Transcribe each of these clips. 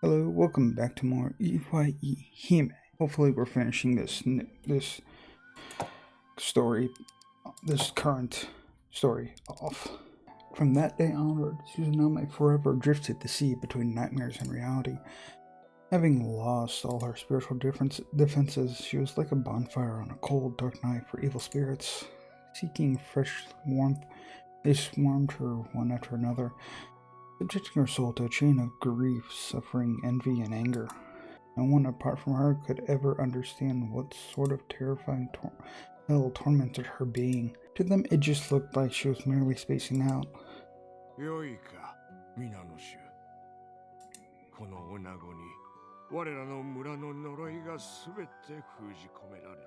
Hello, welcome back to more Iwaihime. Hopefully we're finishing this story, this current story off. From that day onward, Suzunome forever drifted the sea between nightmares and reality. Having lost all her spiritual defenses, she was like a bonfire on a cold, dark night for evil spirits. Seeking fresh warmth, they swarmed her one after another, subjecting her soul to a chain of grief, suffering, envy, and anger. No one apart from her could ever understand what sort of terrifying hell tormented her being. To them, it just looked like she was merely spacing out. よいか、皆の衆。この女子に、我らの村の呪いがすべて封じ込められて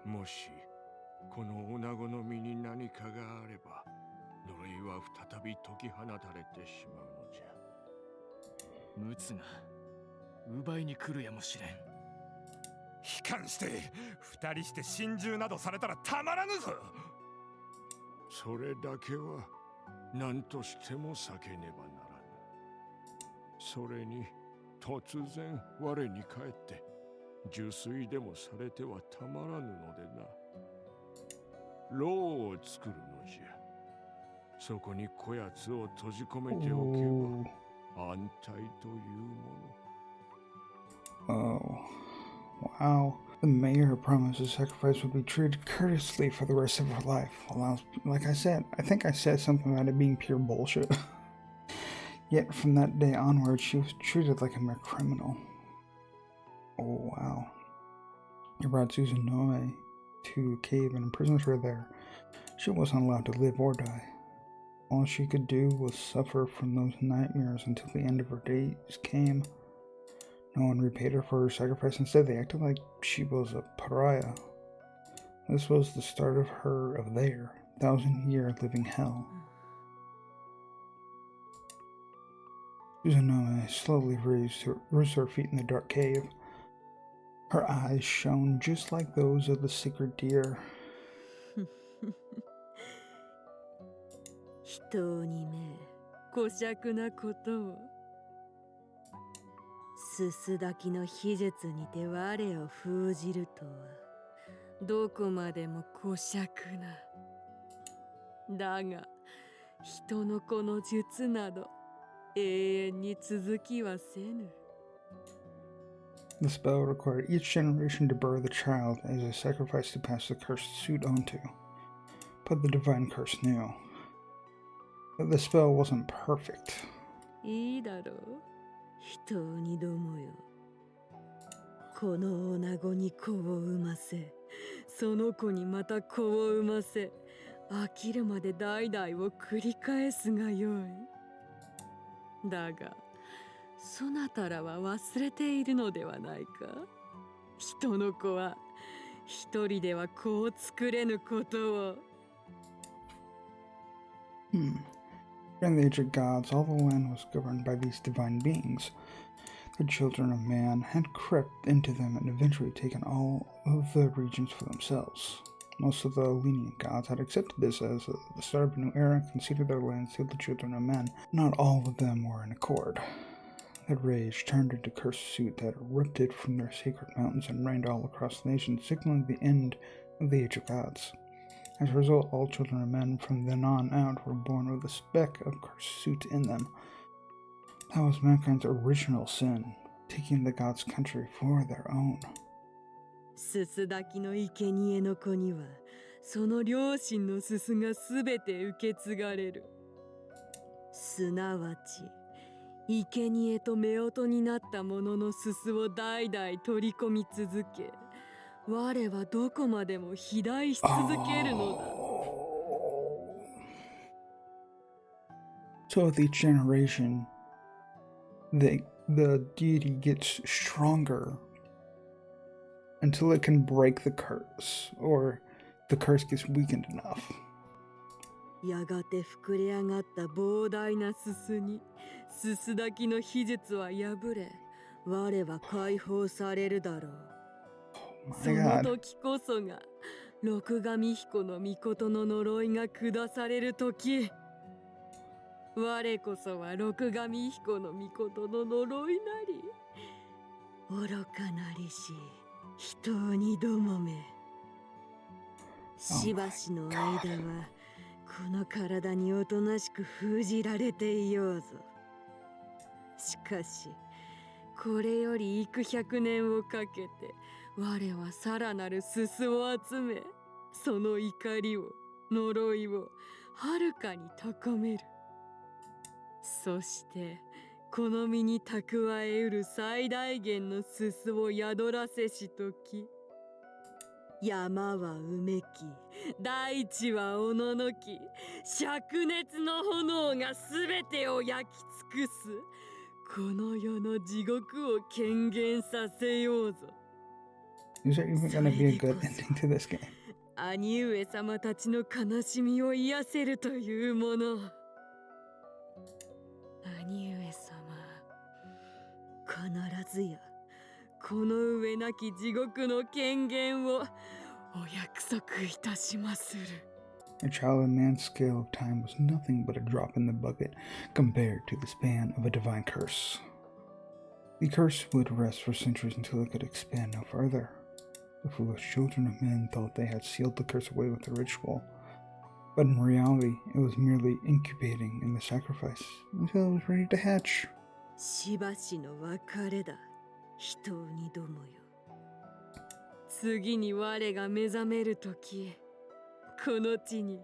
おる。もし、この女子の身に何かがあれば、呪いは再び解き放たれてしまうのじゃ。陸奥が奪いに来るやもしれん。悲観して二人して心中などされたらたまらぬぞ。それだけは何としても避けねばならぬ。それに突然我に返って受水でもされてはたまらぬのでな。牢を作るのじゃ。そこにこやつを閉じ込めておけば安泰というもの。Oh, wow. The mayor promised the sacrifice would be treated courteously for the rest of her life. Well, like I said, I think I said something about it being pure bullshit. Yet from that day onward, she was treated like a mere criminal. Oh, wow. He brought Suzunome to a cave and imprisoned her there. She wasn't allowed to live or die. All she could do was suffer from those nightmares until the end of her days came. No one repaid her for her sacrifice. Instead, they acted like she was a pariah. This was the start of their 1,000-year living hell. Suzunome slowly rose to her feet in the dark cave. Her eyes shone just like those of the sacred deer. 人にね、こしゃくなことを。すすだきの秘術にて我を封じるとは、どこまでもこしゃくな。だが、人の子の術など、永遠に続きはせぬ。The spell required each generation to burn the child as a sacrifice to pass the cursed suit onto. But the divine curse knew that the spell wasn't perfect. いいだろう、人にどもよ。この女子に子を産ませ、その子にまた子を産ませ、飽きるまで代々を繰り返すがよい。だが、そなたらは忘れているのではないか。人の子は一人では子を作れぬことを。During the age of gods, all the land was governed by these divine beings. The children of man had crept into them and eventually taken all of the regions for themselves. Most of the lenient gods had accepted this as the start of a new era and conceded their lands to the children of men. Not all of them were in accord. Their rage turned into cursed suit that erupted from their sacred mountains and rained all across the nation, signaling the end of the age of gods. As a result, all children of men from then on out were born with a speck of cursed suit in them. That was mankind's original sin, taking the gods' country for their own. すすだきの生贄の子には、その両親のすすがすべて受け継がれる。すなわち、生贄と夫婦になった者のすすを代々取り込み続け、我はどこまでも肥大し続けるのだ。So with each generation, the deity gets stronger until it can break the curse, or the curse gets weakened enough. やがて膨れ上がった膨大なすすに、すすだきの秘術は破れ、我は解放されるだろう。その時こそが、六神彦の御事の呪いが下される時。我こそは六神彦の御事の呪いなり。愚かなりし人にどもめ。しばしの間はこの体におとなしく封じられていようぞ。しかしこれより幾百年をかけて我はさらなるすすを集め、その怒りを呪いをはるかに高める。そしてこの身に蓄えうる最大限のすすを宿らせしとき、山はうめき、大地はおののき、灼熱の炎がすべてを焼き尽くす、この世の地獄を顕現させようぞ。 Is there even gonna be a good ending to this game? 兄上様たちの悲しみを癒せるというもの。兄上様、必ずやこの上なき地獄の権限をお約束いたしまする。 A child in man's scale of time was nothing but a drop in the bucket compared to the span of a divine curse. The curse would rest for centuries until it could expand no further. The foolish children of men thought they had sealed the curse away with a ritual, but in reality it was merely incubating in the sacrifice until it was ready to hatch. しばしの別れだ、人にどもよ。次に我が目覚めるとき、この地に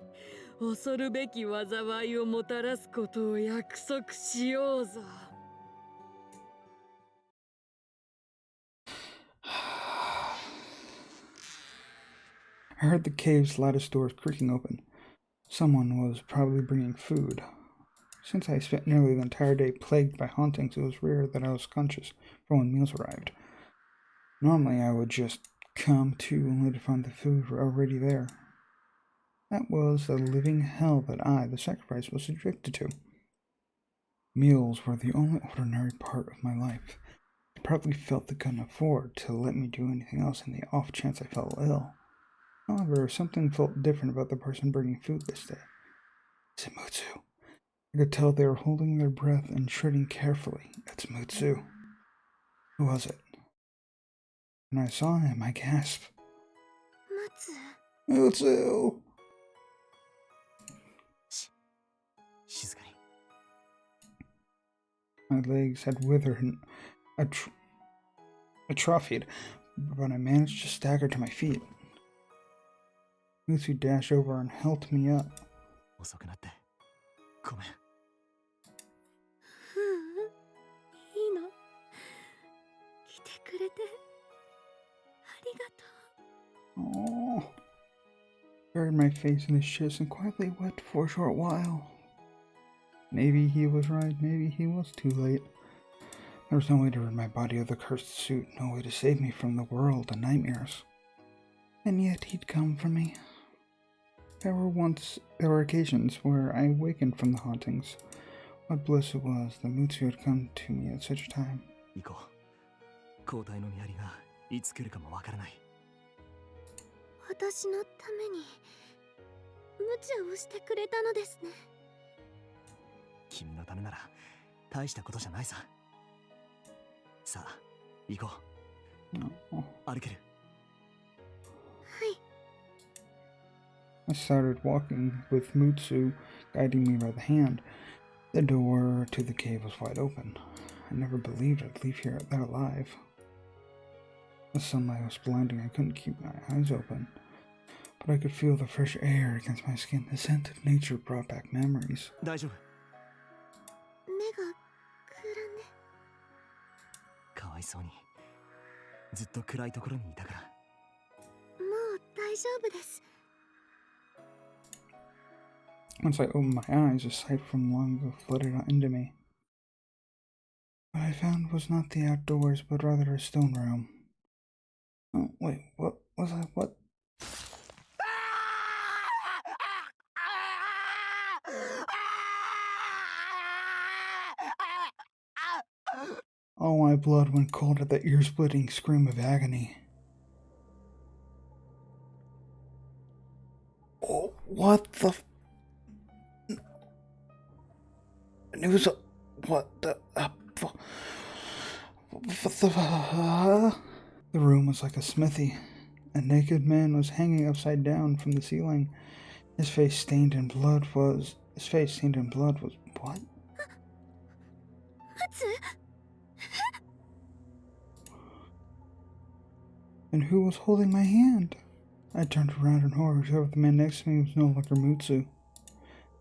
恐るべき災いをもたらすことを約束しようぞ。I heard the cave's lattice doors creaking open. Someone was probably bringing food. Since I spent nearly the entire day plagued by hauntings, it was rare that I was conscious for when meals arrived. Normally, I would just come to only to find the food already there. That was the living hell that I, the sacrifice, was subjected to. Meals were the only ordinary part of my life. I probably felt they couldn't afford to let me do anything else in the off chance I fell ill. However, something felt different about the person bringing food this day. It's Mutsu. I could tell they were holding their breath and treading carefully. It's Mutsu. Who was it? When I saw him, I gasped. Mutsu! 静かに。 My legs had withered and atrophied, but I managed to stagger to my feet. Mutsu dashed over and helped me up. 遅くなってごめん。いいの。来てくれてありがとう。 Oh. Buried my face in his chest and quietly wept for a short while. Maybe he was right, maybe he was too late. There was no way to rid my body of the cursed suit, no way to save me from the world and nightmares. And yet he'd come for me. There were occasions where I awakened from the hauntings. What bliss it was that Mutsu had come to me at such a time. 行こう。交代の見張りがいつ来るかもわからない。私のために無茶をしてくれたのですね。君のためなら大したことじゃないさ。さあ、行こう。歩ける。はい。 I started walking with Mutsu guiding me by the hand. The door to the cave was wide open. I never believed I'd leave here that alive. The sunlight was blinding. I couldn't keep my eyes open, but I could feel the fresh air against my skin. The scent of nature brought back memories. 大丈夫。目がくらんで。かわいそうに。ずっと暗いところにいたから。もう大丈夫です。 Once I opened my eyes, a sight from long ago flooded into me. What I found was not the outdoors, but rather a stone room. Oh, wait, what was I? What? All my blood went cold at the ear-splitting scream of agony. Oh, what the... And it was a... What the... The room was like a smithy. A naked man was hanging upside down from the ceiling. His face stained in blood was... What? And who was holding my hand? I turned around in horror, discovered the man next to me was no longer Mutsu.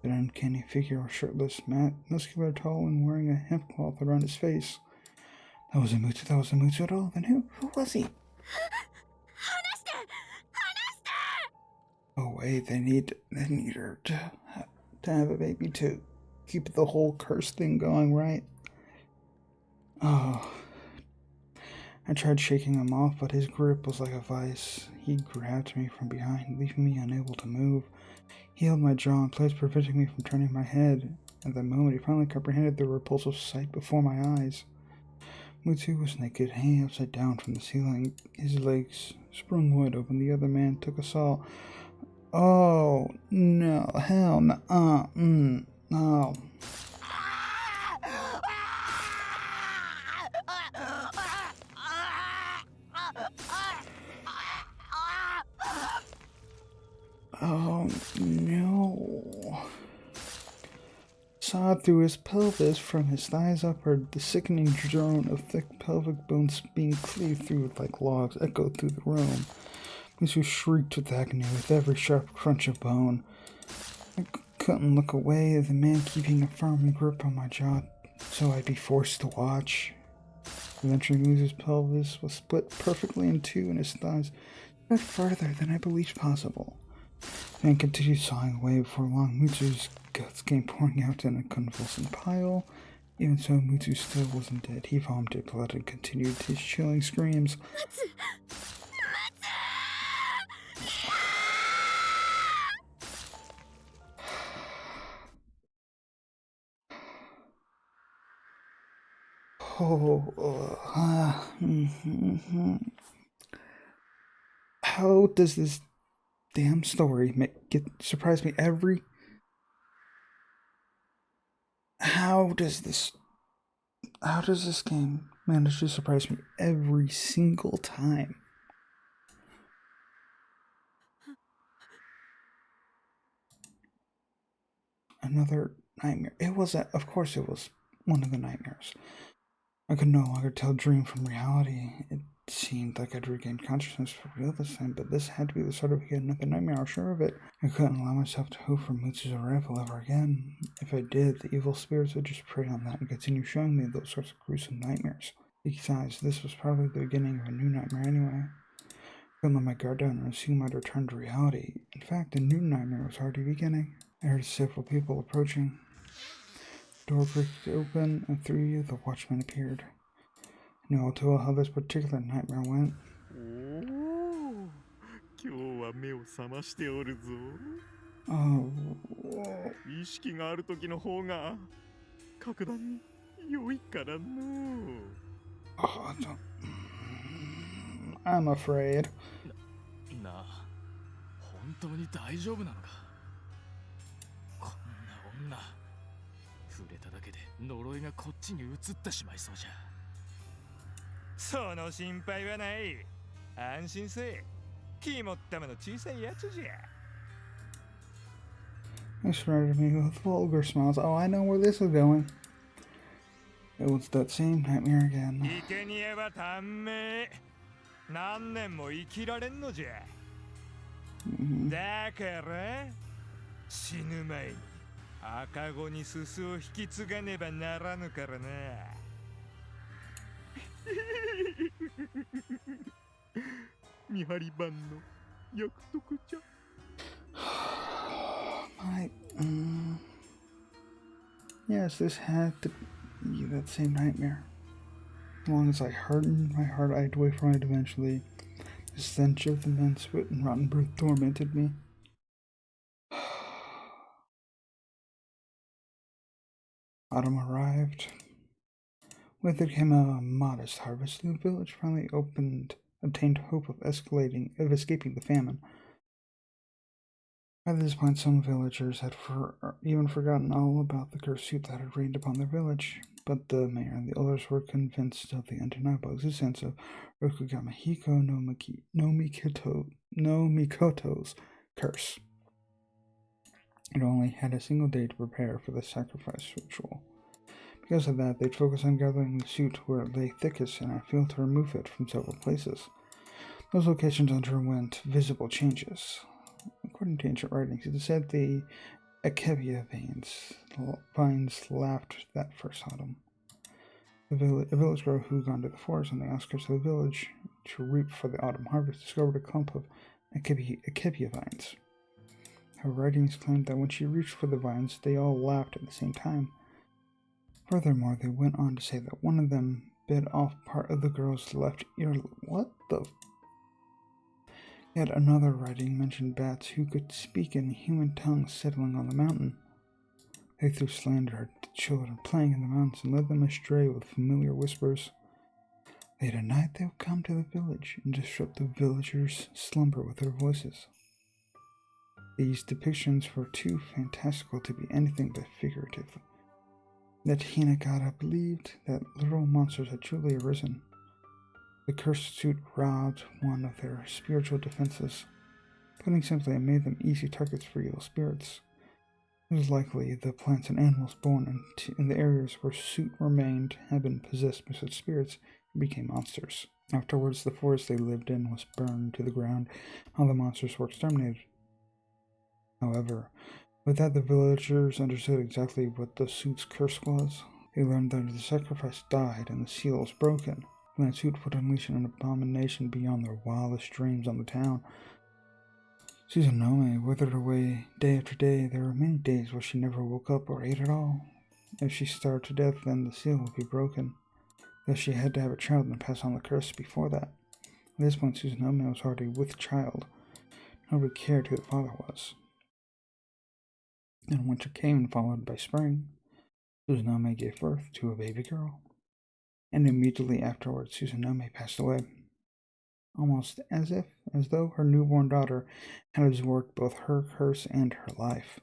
An uncanny figure was shirtless, muscular, tall, and wearing a hemp cloth around his face. That wasn't Mutsu at all. Then who was he? Oh wait, they need her to have a baby to keep the whole curse thing going, right? Oh. I tried shaking him off, but his grip was like a vice. He grabbed me from behind, leaving me unable to move. He held my jaw in place, preventing me from turning my head. At that moment, he finally comprehended the repulsive sight before my eyes. Mutsu was naked, hanging upside down from the ceiling. His legs sprung wide open. The other man took a saw. Oh, no, hell no, no. Oh, no. Sawed through his pelvis from his thighs upward. The sickening drone of thick pelvic bones being cleaved through like logs echoed through the room. Mutsu shrieked with agony with every sharp crunch of bone. I couldn't look away, the man keeping a firm grip on my jaw, so I'd be forced to watch. Eventually, Mutsu's pelvis was split perfectly in two, and his thighs spread farther than I believed possible. The man continued sawing away. Before long, Mutsu's guts came pouring out in a convulsing pile. Even so, Mutsu still wasn't dead. He vomited blood and continued his chilling screams. How does this damn story surprise me every... How does this game manage to surprise me every single time? Another nightmare. Of course it was one of the nightmares. I could no longer tell dream from reality. It seemed like I'd regained consciousness for real this time, but this had to be the start of yet another nightmare, I was sure of it. I couldn't allow myself to hope for Mutsu's arrival ever again. If I did, the evil spirits would just prey on that and continue showing me those sorts of gruesome nightmares. Besides, this was probably the beginning of a new nightmare anyway. I couldn't let my guard down and assume I'd return to reality. In fact, the new nightmare was already beginning. I heard several people approaching. The door creaked open, and through the watchman appeared. I knew all too well how this particular nightmare went. 今日は目を覚ましておるぞ。Oh. 意識がある時の方が格段に良いからの。Oh, I'm afraid. なあ、本当に大丈夫なのか。こんな女、触れただけで呪いがこっちに移ってしまいそうじゃ。その心配はない。安心せえ。肝っ玉の小さいやつじゃ。They surrounded me with vulgar smiles. Oh, I know where this is going. It was that same nightmare again. 生贄は短命。何年も生きられんのじゃ。だから死ぬ前に赤子にすすを引き継がねばならぬからな。見張り番の約束じゃ。Yes, this had to be that same nightmare. As long as I hardened my heart, I'd wait for it eventually. The stench of the men's sweat and rotten breath tormented me. Autumn arrived. With it came a modest harvest. The village finally obtained hope of escaping the famine. By this point, some villagers had even forgotten all about the cursed suit that had rained upon their village. But the mayor and the others were convinced of the undeniable existence of Rokugama Hiko no Mikoto's curse. It only had a single day to prepare for the sacrifice ritual. Because of that, they'd focus on gathering the suit where it lay thickest in a field to remove it from several places. Those locations underwent visible changes. According to ancient writings, it is said the Akebia vines laughed that first autumn. A village girl who gone to the forest on the outskirts of the village to reap for the autumn harvest discovered a clump of Akebia vines. Her writings claimed that when she reached for the vines, they all laughed at the same time. Furthermore, they went on to say that one of them bit off part of the girl's left ear. What the? Yet another writing mentioned bats who could speak in human tongues settling on the mountain. They threw slander at the children playing in the mountains and led them astray with familiar whispers. Late at night they would come to the village and disrupt the villagers' slumber with their voices. These depictions were too fantastical to be anything but figurative. Yet Hinagata believed that literal monsters had truly arisen. The cursed suit robbed one of their spiritual defenses. Putting simply, it made them easy targets for evil spirits. It was likely the plants and animals born in the areas where suit remained had been possessed by such spirits and became monsters. Afterwards, the forest they lived in was burned to the ground, and the monsters were exterminated. However, with that, the villagers understood exactly what the suit's curse was. They learned that if the sacrifice died and the seal was broken, then that suit would unleash an abomination beyond their wildest dreams on the town. Suzunome withered away day after day. There were many days where she never woke up or ate at all. If she starved to death, then the seal would be broken. Thus she had to have a child and pass on the curse before that. At this point, Suzunome was already with child. Nobody cared who the father was. And winter came, followed by spring. Suzunome gave birth to a baby girl. And immediately afterwards, Suzunome passed away. Almost as though her newborn daughter had absorbed both her curse and her life.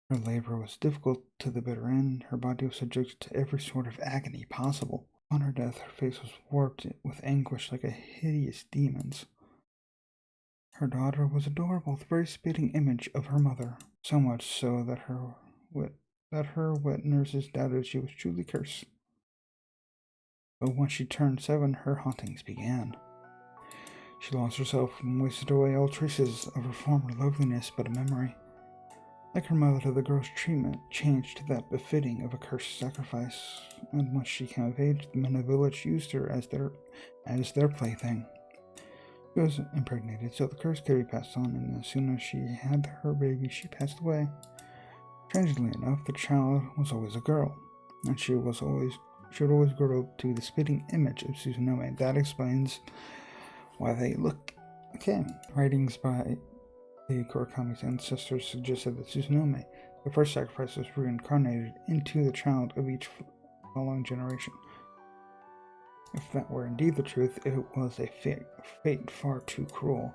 Her labor was difficult to the bitter end. Her body was subjected to every sort of agony possible. On her death, her face was warped with anguish like a hideous demon's. Her daughter was adorable, the very spitting image of her mother, so much so that her wet nurses doubted she was truly cursed. But once she turned 7, her hauntings began. She lost herself and wasted away all traces of her former loveliness but a memory. Like her mother, the girl's treatment changed to that befitting of a cursed sacrifice, and once she came of age, the men of the village used her as their plaything. She was impregnated, so the curse could be passed on, and as soon as she had her baby, she passed away. Strangely enough, the child was always a girl, and she would always grow up to the spitting image of Suzunome. That explains why they look okay. Writings by the Kurakami's ancestors suggested that Suzunome, the first sacrifice, was reincarnated into the child of each following generation. If that were indeed the truth, it was a fate far too cruel.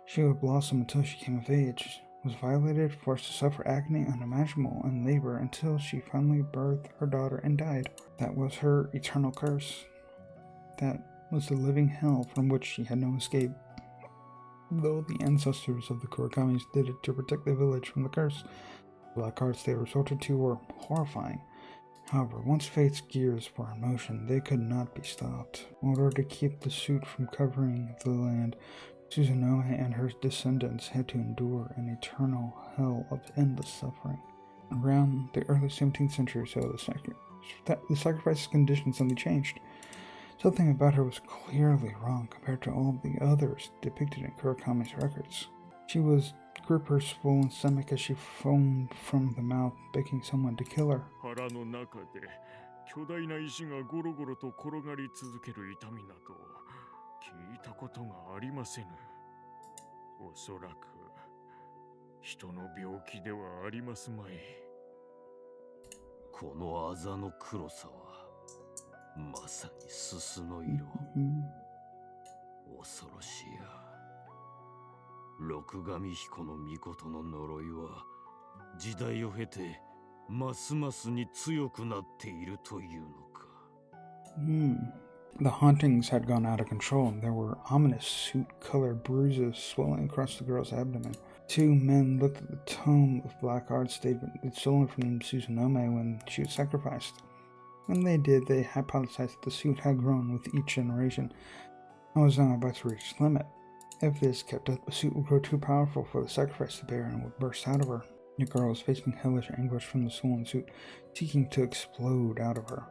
She would blossom until she came of age, was violated, forced to suffer agony unimaginable in labor until she finally birthed her daughter and died. That was her eternal curse. That was the living hell from which she had no escape. Though the ancestors of the Kurakamis did it to protect the village from the curse, the black arts they resorted to were horrifying. However, once fate's gears were in motion, they could not be stopped. In order to keep the suit from covering the land, Suzunome and her descendants had to endure an eternal hell of endless suffering. Around the early 17th century or so, the sacrifice's conditions suddenly changed. Something about her was clearly wrong compared to all the others depicted in Kurakami's records. She would grip her swollen stomach as she foamed from the mouth, begging someone to kill her. 腹の中で巨大な石がゴロゴロと転がり続ける痛みなど聞いたことがありませぬ。おそらく人の病気ではありますまい。このあざの黒さはまさにすすの色。恐ろしいや。 Suzunome 六神彦の御事の呪いは時代を経てますますに強くなっているというのか。The hauntings had gone out of control, and there were ominous soot-colored bruises swelling across the girl's abdomen. Two men looked at the tome of black art statement they'd stolen from Suzunome when she was sacrificed. When they did, they hypothesized that the suit had grown with each generation and was now about to reach its limit. If this kept up, the suit would grow too powerful for the sacrifice to bear and would burst out of her. The girl was facing hellish anguish from the swollen suit, seeking to explode out of her.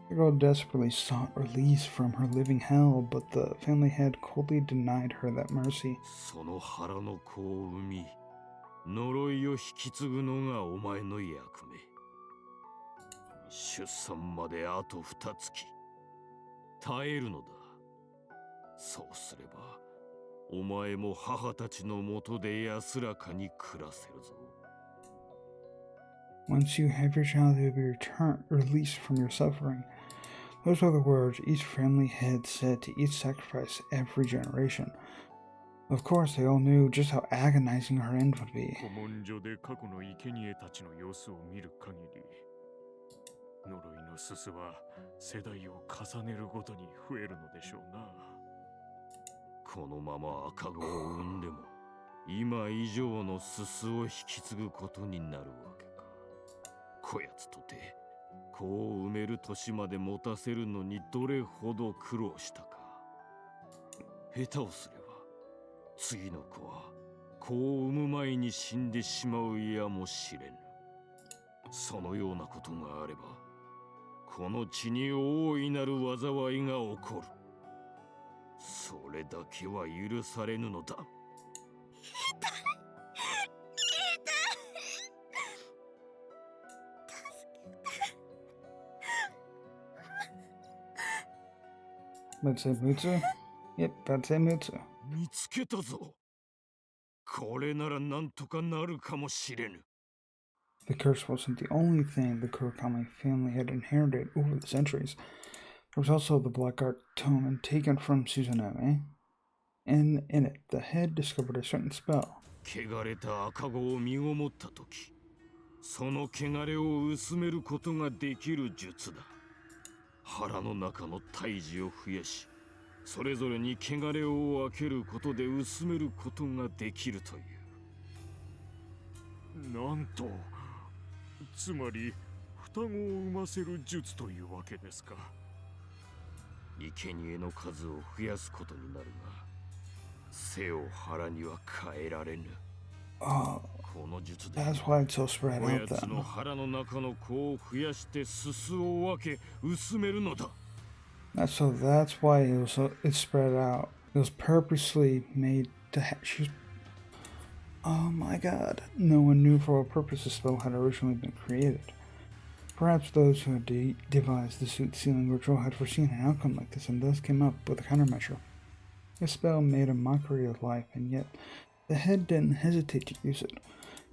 The girl desperately sought release from her living hell, but the family had coldly denied her that mercy. その腹の子を産み、呪いを引き継ぐのがお前の役目。出産まであと2月。耐えるのだ。そうすれば、お前も母たちのもとで安らかに暮らせるぞ。Once you have your child, you will be released from your suffering. Those were the words each family had said to each sacrifice every generation. Of course, they all knew just how agonizing her end would be. 古文書で過去の生贄たちの様子を見る限り、呪いのすすは世代を重ねるごとに増えるのでしょうな。このまま赤子を産んでも、今以上のすすを引き継ぐことになるわけか。こやつとて子を産める年まで持たせるのにどれほど苦労したか。下手をすれば次の子は子を産む前に死んでしまうやもしれぬ。そのようなことがあればこの地に大いなる災いが起こる。それだけは許されぬのだ。Let's say Mutsu? Yep, that's a Mutsu. 見つけたぞ。これならなんとかなるかもしれぬ。The curse wasn't the only thing the Kurakami family had inherited over the centuries. There was also the black art tome taken from Suzunome, and in it, the head discovered a certain spell. 汚れた赤子を身ごもったとき、その汚れを薄めることができる術だ。腹の中の胎児を増やし、それぞれに汚れを分けることで薄めることができるという。なんと、つまり双子を産ませる術というわけですか。生贄の数を増やすことになるが、背を腹には変えられぬ。Oh, この術で that's why it's so spread お out やつの then. 腹の中の子を増やしてすすを分け薄めるのだ。So that's why it spread out. It was purposely made to Oh my god. No one knew for what purpose the spell had originally been created. Perhaps those who had devised the suit sealing ritual had foreseen an outcome like this and thus came up with a countermeasure. The spell made a mockery of life, and yet the head didn't hesitate to use it.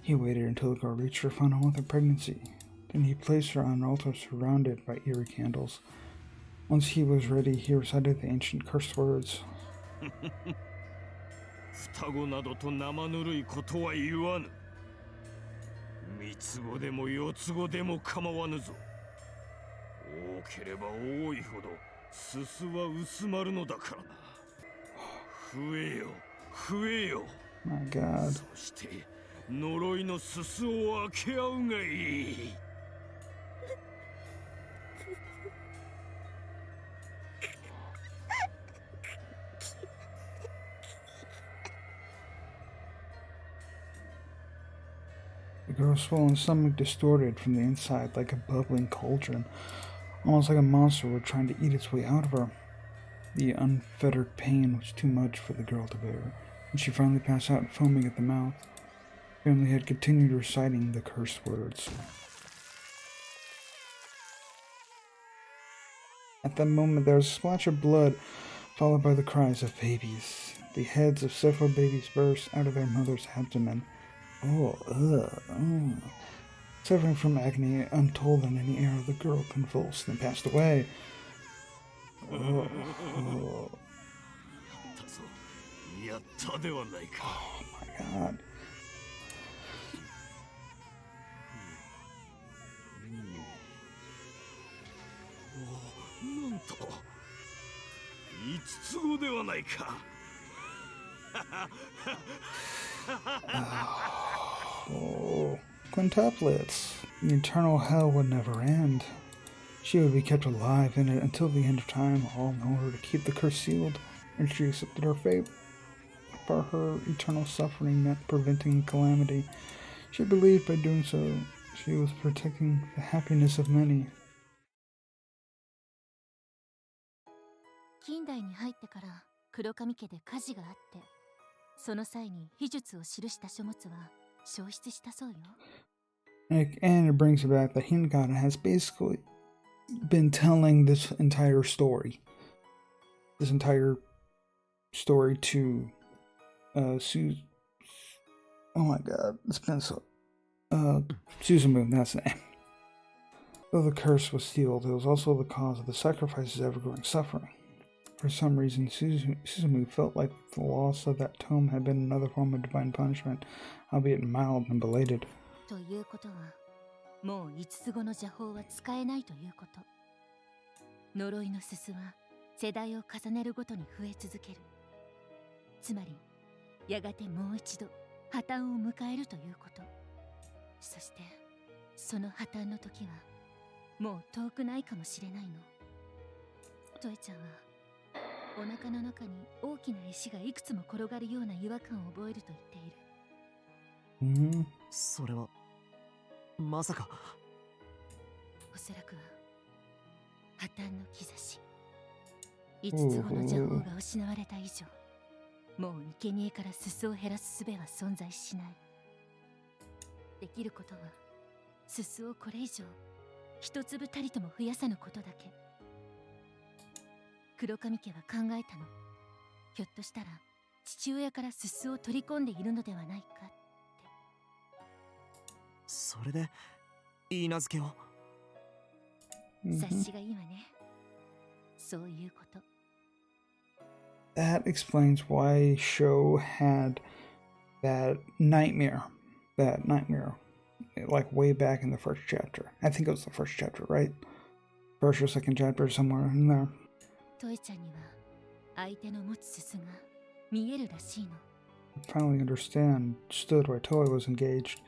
He waited until the girl reached her final month of pregnancy. Then he placed her on an altar surrounded by eerie candles. Once he was ready, he recited the ancient cursed words. 双子などと生ぬるいことは言わぬ。三つ子でも四つ子でも構わぬぞ。多ければ多いほどすすは薄まるのだからな。増えよ、増えよ。My god. そして呪いのすすを分け合うがいい。The girl's swollen stomach distorted from the inside like a bubbling cauldron, almost like a monster were trying to eat its way out of her. The unfettered pain was too much for the girl to bear, and she finally passed out, foaming at the mouth. The family had continued reciting the cursed words. At that moment, there was a splash of blood followed by the cries of babies. The heads of several babies burst out of their mother's abdomen. Suffering from agony untold in any era, the girl convulsed and passed away. Oh my god. なんと五つ子ではないか。Oh, quintuplets. The eternal hell would never end. She would be kept alive in it until the end of time, all in order to keep the curse sealed. And she accepted her fate. For her, eternal suffering meant preventing calamity. She believed by doing so, she was protecting the happiness of many. 近代に入ってから黒髪家で火事があって、その際に秘術を記した書物は消失したそうよ。And it brings about that Hingata has basically been telling this entire story to oh my god, it's been so Suzunome, that's the name. Though the curse was sealed, it was also the cause of the sacrifice's ever-growing suffering. For some reason, Suzunome felt like the loss of that tome had been another form of divine punishment, albeit mild and belated. ということは、もう五つ子の邪法は使えないということ。呪いのすすは世代を重ねるごとに増え続ける。つまり、やがてもう一度破綻を迎えるということ。そして、その破綻の時はもう遠くないかもしれないの。トエちゃんはお腹の中に大きな石がいくつも転がるような違和感を覚えると言っている。それはまさか。おそらくは破綻の兆し。五つ子の邪法が失われた以上、もう生贄からすすを減らす術は存在しない。できることはすすをこれ以上一粒たりとも増やさぬことだけ。黒髪家は考えたの。ひょっとしたら父親からすすを取り込んでいるのではないかって。それで言い名付けを。察しがいいわね。そういうこと。That explains why Sho had that nightmare, like way back in the first chapter. I think it was the first chapter, right? First or second chapter, somewhere in there. トエちゃんには相手の持つすすが見えるらしいの。Finally understood why Toei was engaged.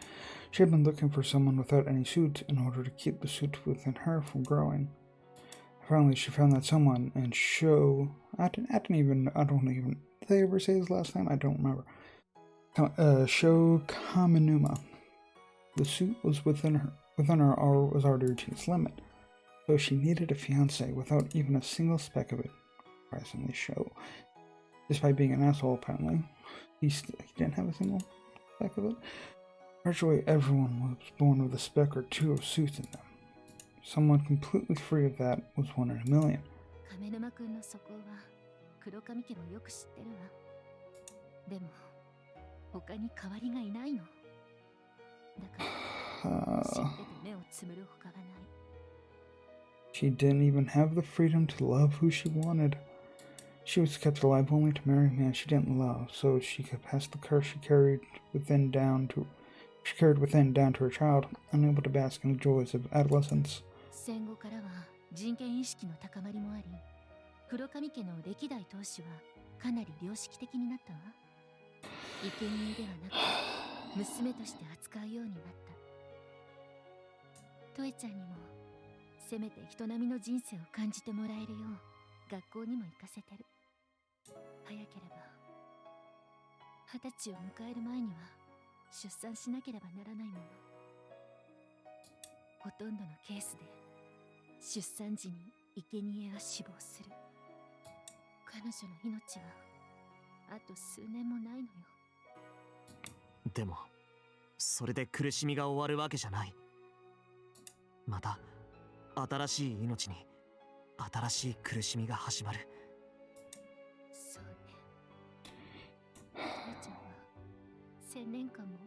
She had been looking for someone without any suit in order to keep the suit within her from growing. Finally, she found that someone, and Sho, I don't even, did they ever say his last name? I don't remember. Sho Kaminuma. The suit was within her or was already reaching its limit. So she needed a fiancé without even a single speck of it. Surprisingly, Sho, despite being an asshole apparently, he didn't have a single speck of it. Virtually everyone was born with a speck or two of suit in them. Someone completely free of that was 1 in a million. 亀沼君の素行は黒髪家もよく知ってるわ。でも他に代わりがいないの。だから知ってて目をつむるほかはない。She didn't even have the freedom to love who she wanted. She was kept alive only to marry a man she didn't love, so she could pass the curse she carried within down to her child, unable to bask in the joys of adolescence. 戦後からは人権意識の高まりもあり、黒髪家の歴代当主はかなり良識的になったわ。生贄ではなく娘として扱うようになった。トエちゃんにもせめて人並みの人生を感じてもらえるよう学校にも行かせてる。早ければ20歳を迎える前には出産しなければならないもの。ほとんどのケースで出産時に生贄は死亡する。彼女の命はあと数年もないのよ。でもそれで苦しみが終わるわけじゃない。また新しい命に新しい苦しみが始まる。1000年間も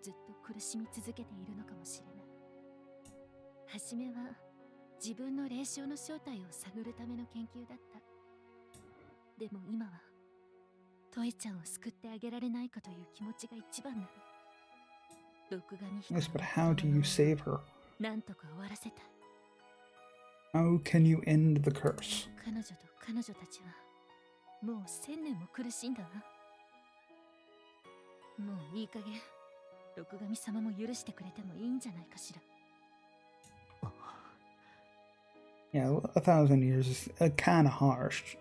ずっと苦しみ続けているのかもしれない。初めは自分の霊障の正体を探るための研究だった。でも今はトエちゃんを救ってあげられないかという気持ちが一番なの。毒神彦 Yes, but how do you save her? なんとか終わらせたい。 How can you end the curse? 彼女と彼女たちはもう1000年も苦しんだわ。もういい加減毒神様も許してくれてもいいんじゃないかしら。 Yeah, 1,000 years is kind of harsh.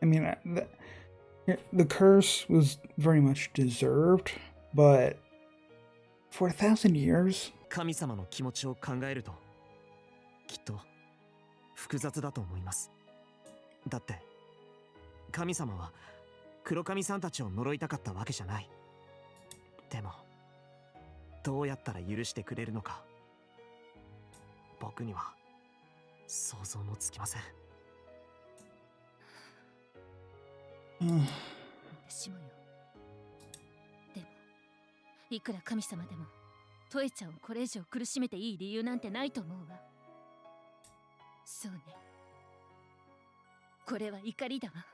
I mean, the curse was very much deserved, but for 1,000 years? 神様の気持ちを考えるときっと複雑だと思います。だって神様は黒神さんたちを呪いたかったわけじゃない。でもどうやったら許してくれるのか僕には想像もつきません。私もよ。でもいくら神様でもトエちゃんをこれ以上苦しめていい理由なんてないと思うわ。そうね、これは怒りだわ。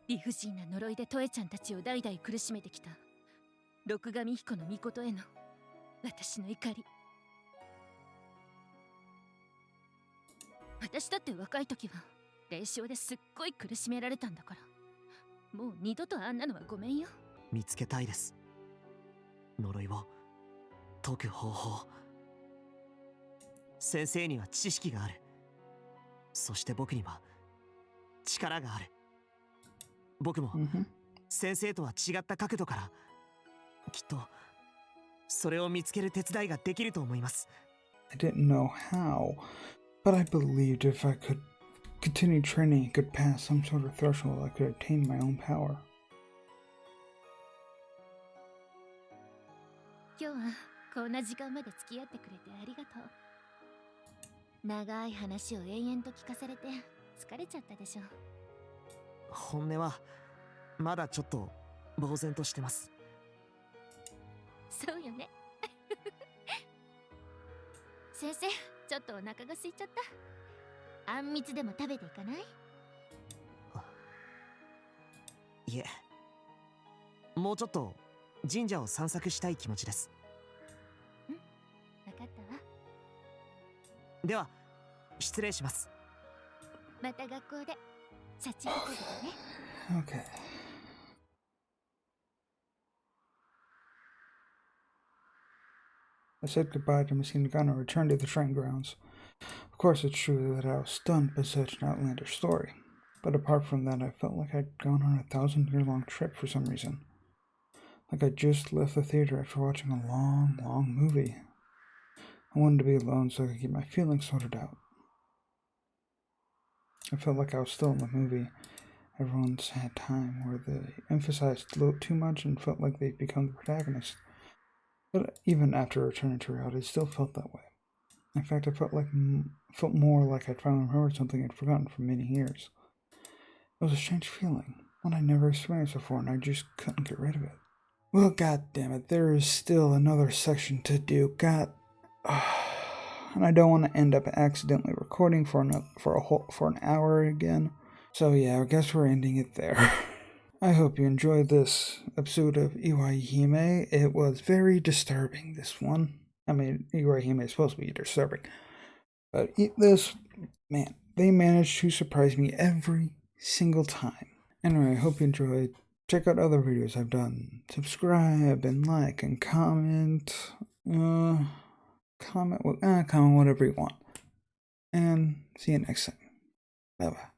理不尽な呪いでトエちゃんたちを代々苦しめてきた六神彦の御事への私の怒り。私だって若い時は霊障ですっごい苦しめられたんだから、もう二度とあんなのはごめんよ。見つけたいです。呪いを解く方法。先生には知識がある。そして僕には力がある。僕も先生とは違った角度からきっとそれを見つける手伝いができると思います。 I didn't know how, but I believed if I could continue training and could pass some sort of threshold, I could attain my own power. 今日はこんな時間まで付き合ってくれてありがとう。長い話を延々と聞かされて疲れちゃったでしょ。本音はまだちょっと呆然としてます。そうよね。先生、ちょっとお腹が空いちゃった。あんみつでも食べていかない？いえ、もうちょっと神社を散策したい気持ちです。うん、わかったわ。では失礼します。また学校でシャチホコでね。Okay. I said goodbye to Machine Gun and returned to the train grounds. Of course, it's true that I was stunned by such an outlandish story. But apart from that, I felt like I'd gone on a 1,000-year-long trip for some reason. Like I just left the theater after watching a long, long movie. I wanted to be alone so I could get my feelings sorted out. I felt like I was still in the movie Everyone's Had Time, where they emphasized too much and felt like they'd become the protagonist. But even after returning to reality, it still felt that way. In fact, I felt more like I'd finally remembered something I'd forgotten for many years. It was a strange feeling, one I'd never experienced before, and I just couldn't get rid of it. Well, god damn it, there is still another section to do. And I don't want to end up accidentally recording for an hour again. So yeah, I guess we're ending it there. I hope you enjoyed this episode of Iwaihime. It was very disturbing, this one. I mean, Iwaihime is supposed to be disturbing. But this, man, they managed to surprise me every single time. Anyway, I hope you enjoyed. Check out other videos I've done. Subscribe and like and comment. Comment whatever you want. And see you next time. Bye bye.